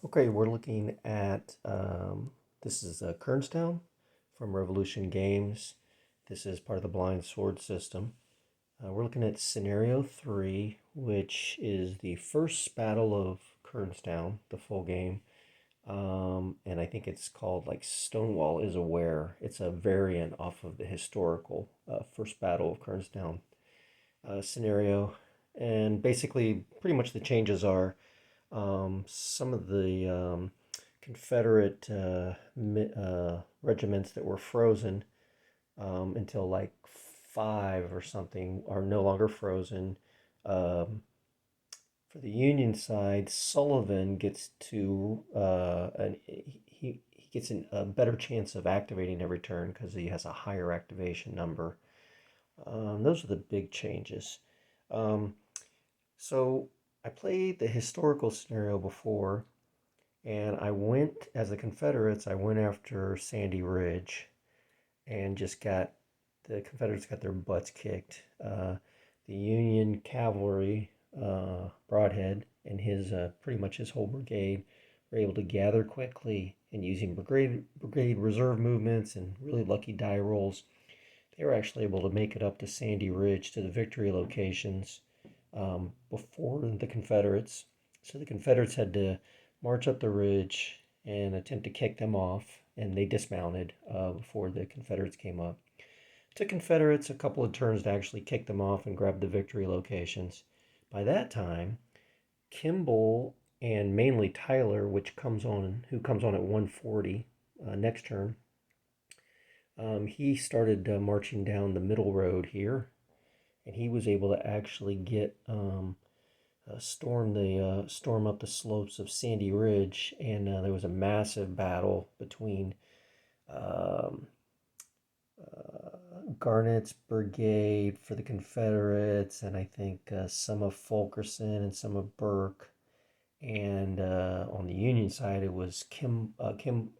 Okay, we're looking at this is Kernstown from Revolution Games. This is part of the Blind Sword system. We're looking at Scenario 3, which is the first battle of Kernstown, the full game. And I think it's called like Stonewall is Aware. It's a variant off of the historical first battle of Kernstown scenario. And basically, pretty much the changes are some of the Confederate regiments that were frozen until like five or something are no longer frozen. Um, for the Union side, Sullivan gets to he gets a better chance of activating every turn because he has a higher activation number. Those are the big changes. Um, so I played the historical scenario before, and I went, as the Confederates, I went after Sandy Ridge and the Confederates got their butts kicked. The Union cavalry, Broadhead, and pretty much his whole brigade were able to gather quickly and using brigade reserve movements and really lucky die rolls, they were actually able to make it up to Sandy Ridge to the victory locations before the Confederates. So the Confederates had to march up the ridge and attempt to kick them off, and they dismounted before the Confederates came up. It took Confederates a couple of turns to actually kick them off and grab the victory locations. By that time, Kimball and mainly Tyler, who comes on at 140 next turn, he started marching down the middle road here, and he was able to actually get storm up the slopes of Sandy Ridge, and there was a massive battle between um, Garnett's brigade for the Confederates, and I think some of Fulkerson and some of Burke. And on the Union side, it was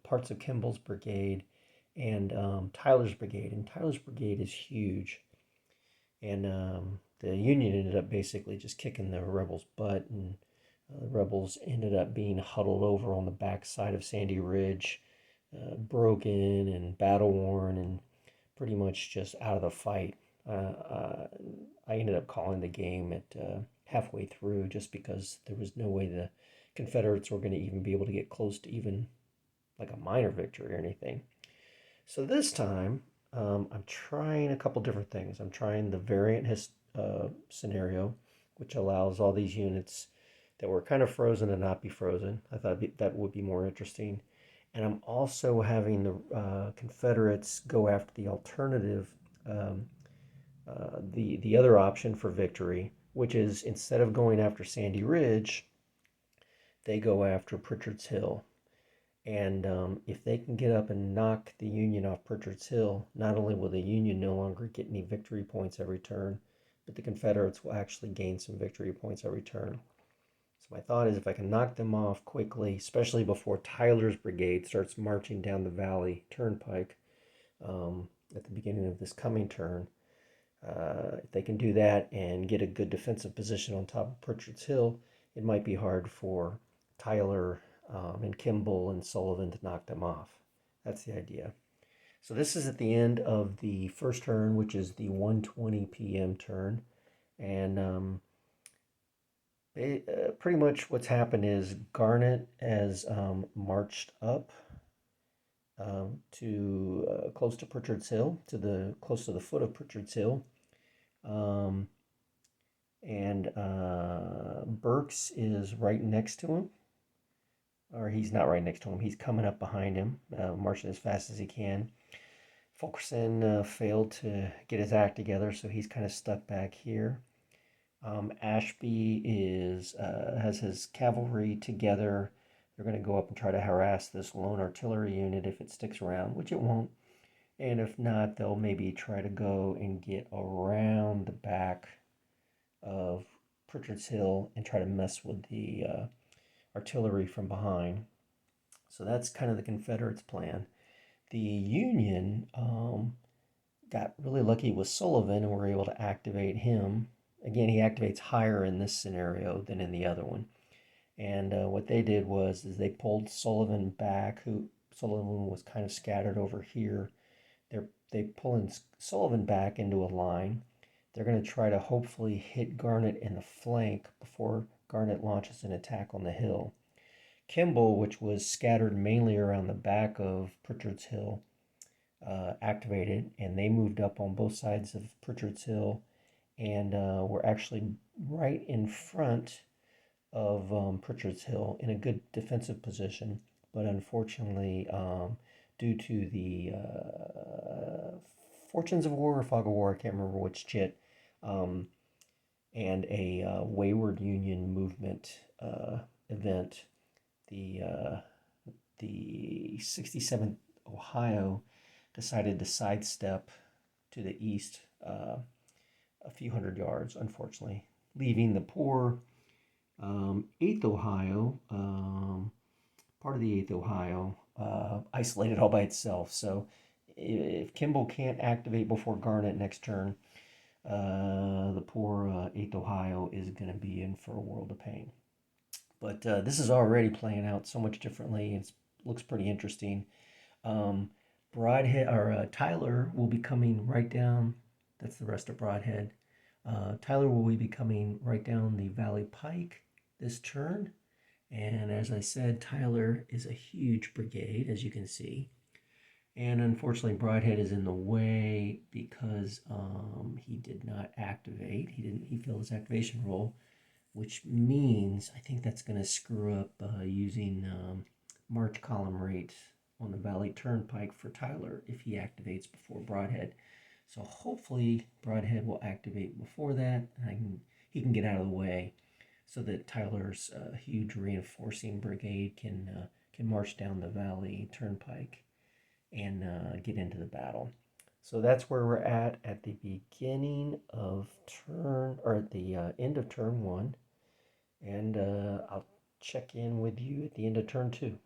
parts of Kimball's brigade and Tyler's brigade. And Tyler's brigade is huge. And the Union ended up basically just kicking the rebels' butt, and the rebels ended up being huddled over on the back side of Sandy Ridge, broken and battle worn, and pretty much just out of the fight. I ended up calling the game at halfway through just because there was no way the Confederates were going to even be able to get close to even like a minor victory or anything. So this time, I'm trying a couple different things. I'm trying the scenario, which allows all these units that were kind of frozen to not be frozen. I thought that would be more interesting. And I'm also having the Confederates go after the alternative, the other option for victory, which is instead of going after Sandy Ridge, they go after Pritchard's Hill. And if they can get up and knock the Union off Pritchard's Hill, not only will the Union no longer get any victory points every turn, but the Confederates will actually gain some victory points every turn. So my thought is if I can knock them off quickly, especially before Tyler's brigade starts marching down the Valley Turnpike at the beginning of this coming turn, if they can do that and get a good defensive position on top of Pritchard's Hill, it might be hard for Tyler and Kimball and Sullivan to knock them off. That's the idea. So this is at the end of the first turn, which is the 1:20 p.m. turn, and pretty much what's happened is Garnett has marched up to close to Pritchard's Hill, close to the foot of Pritchard's Hill, um, and Burks is right next to him, or he's not right next to him. He's coming up behind him, marching as fast as he can. Fulkerson failed to get his act together, so he's kind of stuck back here. Ashby has his cavalry together. They're going to go up and try to harass this lone artillery unit if it sticks around, which it won't. And if not, they'll maybe try to go and get around the back of Pritchard's Hill and try to mess with the artillery from behind. So that's kind of the Confederates' plan. The Union got really lucky with Sullivan and were able to activate him. Again, he activates higher in this scenario than in the other one. And what they did was is they pulled Sullivan back, who Sullivan was kind of scattered over here. They pulling Sullivan back into a line. They're going to try to hopefully hit Garnett in the flank before Garnett launches an attack on the hill. Kimball, which was scattered mainly around the back of Pritchard's Hill, activated, and they moved up on both sides of Pritchard's Hill and were actually right in front of Pritchard's Hill in a good defensive position. But unfortunately, due to the fortunes of war or fog of war, I can't remember which chit, um, and a wayward Union movement event, the uh, the 67th Ohio decided to sidestep to the east a few hundred yards, unfortunately, leaving the poor 8th Ohio, part of the 8th Ohio, isolated all by itself. So if Kimball can't activate before Garnett next turn, the poor 8th Ohio is going to be in for a world of pain. But this is already playing out so much differently. It looks pretty interesting. Um, Broadhead or Tyler will be coming right down. That's the rest of Broadhead. Tyler will be coming right down the Valley Pike this turn. And as I said, Tyler is a huge brigade, as you can see. And unfortunately, Broadhead is in the way because he did not activate. He failed his activation roll, which means I think that's going to screw up using March column rate on the Valley Turnpike for Tyler if he activates before Broadhead. So hopefully Broadhead will activate before that, and he can get out of the way so that Tyler's huge reinforcing brigade can march down the Valley Turnpike and get into the battle. So that's where we're at the beginning of turn, or at the end of turn one. And I'll check in with you at the end of turn two.